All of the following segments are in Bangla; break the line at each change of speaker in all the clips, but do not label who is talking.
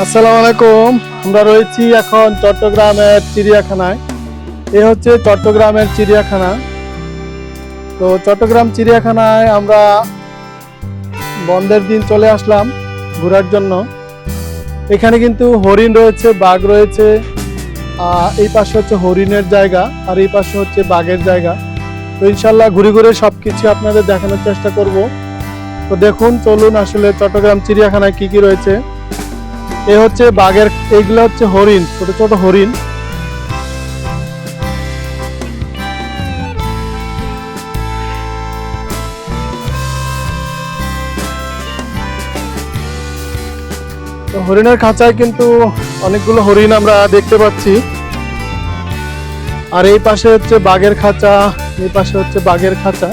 আসসালামু আলাইকুম। আমরা রয়েছি এখন চট্টগ্রামের চিড়িয়াখানায়। এ হচ্ছে চট্টগ্রামের চিড়িয়াখানা। তো চট্টগ্রাম চিড়িয়াখানায় আমরা বন্ধের দিন চলে আসলাম ঘোরার জন্য। এখানে কিন্তু হরিণ রয়েছে, বাঘ রয়েছে। এই পাশে হচ্ছে হরিণের জায়গা আর এই পাশে হচ্ছে বাঘের জায়গা। তো ইনশাল্লাহ ঘুরে ঘুরে সবকিছু আপনাদের দেখানোর চেষ্টা করব। তো দেখুন, চলুন আসলে চট্টগ্রাম চিড়িয়াখানায় কি কি রয়েছে। এ হচ্ছে বাঘের, এইগুলো হচ্ছে হরিণ, ছোট ছোট হরিণ। তো হরিণের খাঁচায় কিন্তু অনেকগুলো হরিণ আমরা দেখতে পাচ্ছি। আর এই পাশে হচ্ছে বাঘের খাঁচা, এই পাশে হচ্ছে বাঘের খাঁচা।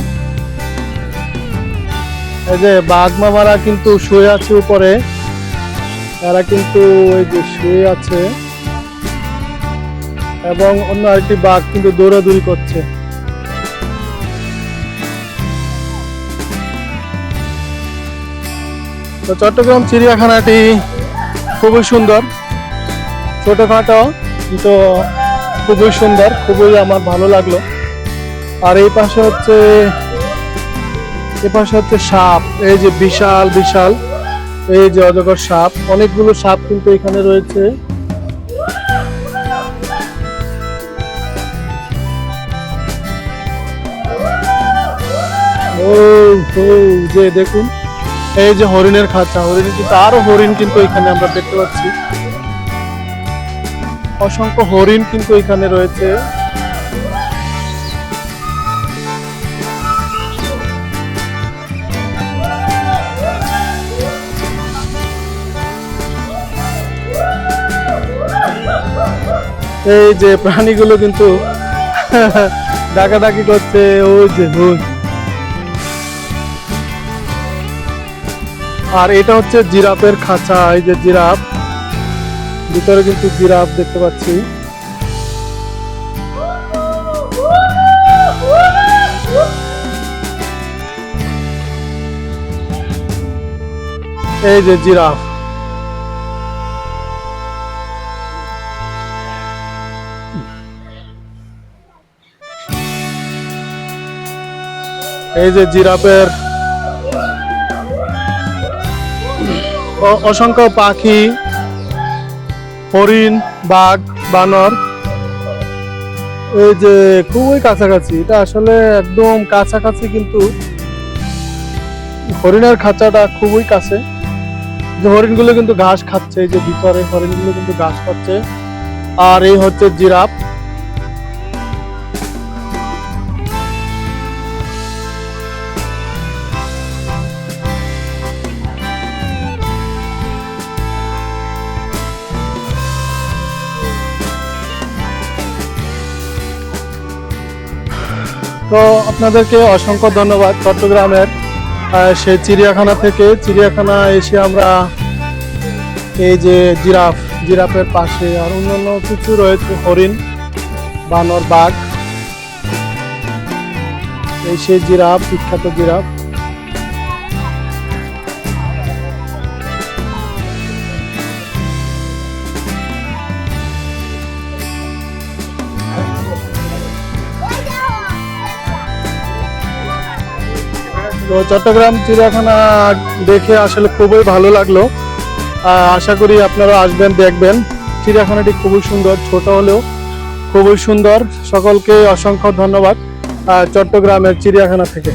এই যে বাঘ মামারা কিন্তু শুয়ে আছে উপরে, তারা কিন্তু এই যে শুয়ে আছে এবং অন্য আরেকটি বাঘ কিন্তু দৌড়াদৌড়ি করছে। তো চট্টগ্রাম চিড়িয়াখানাটি খুবই সুন্দর, ছোটখাটো কিন্তু খুবই সুন্দর, খুবই আমার ভালো লাগলো। আর এই পাশে হচ্ছে সাপ, এই যে বিশাল বিশাল, এই যে অজগর সাপ, অনেকগুলো সাপ কিন্তু এখানে রয়েছে। যে দেখুন, এই যে হরিণের খাঁচা, হরিণ কিন্তু আরো হরিণ কিন্তু এখানে আমরা দেখতে পাচ্ছি। অসংখ্য হরিণ কিন্তু এখানে রয়েছে। এই যে প্রাণীগুলো কিন্তু ডাকাডাকি করছে, ওই যে আর এটা হচ্ছে জিরাফের খাঁচা। এই যে জিরাফ, ভিতরে কিন্তু জিরাফ দেখতে পাচ্ছি। এই যে জিরাফ, এই যে জিরাফের অসংখ্য পাখি, হরিণ, বাঘ, বানর। এই যে খুবই কাছাকাছি, এটা আসলে একদম কাছাকাছি, কিন্তু হরিণের খাঁচাটা খুবই কাছে। যে হরিণগুলো কিন্তু ঘাস খাচ্ছে, এই যে ভিতরে হরিণগুলো কিন্তু ঘাস খাচ্ছে। আর এই হচ্ছে জিরাফ। তো আপনাদেরকে অসংখ্য ধন্যবাদ। চট্টগ্রামের সেই চিড়িয়াখানা থেকে, চিড়িয়াখানা এসে আমরা এই যে জিরাফের পাশে আর অন্যান্য কিছু রয়েছে, হরিণ, বানর, বাঘ। এই সেই জিরাফ, বিখ্যাত জিরাফ। তো চট্টগ্রাম চিড়িয়াখানা দেখে আসলে খুবই ভালো লাগলো। আশা করি আপনারা আসবেন, দেখবেন। চিড়িয়াখানাটি খুবই সুন্দর, ছোট হলেও খুবই সুন্দর। সকলকে অসংখ্য ধন্যবাদ চট্টগ্রামের চিড়িয়াখানা থেকে।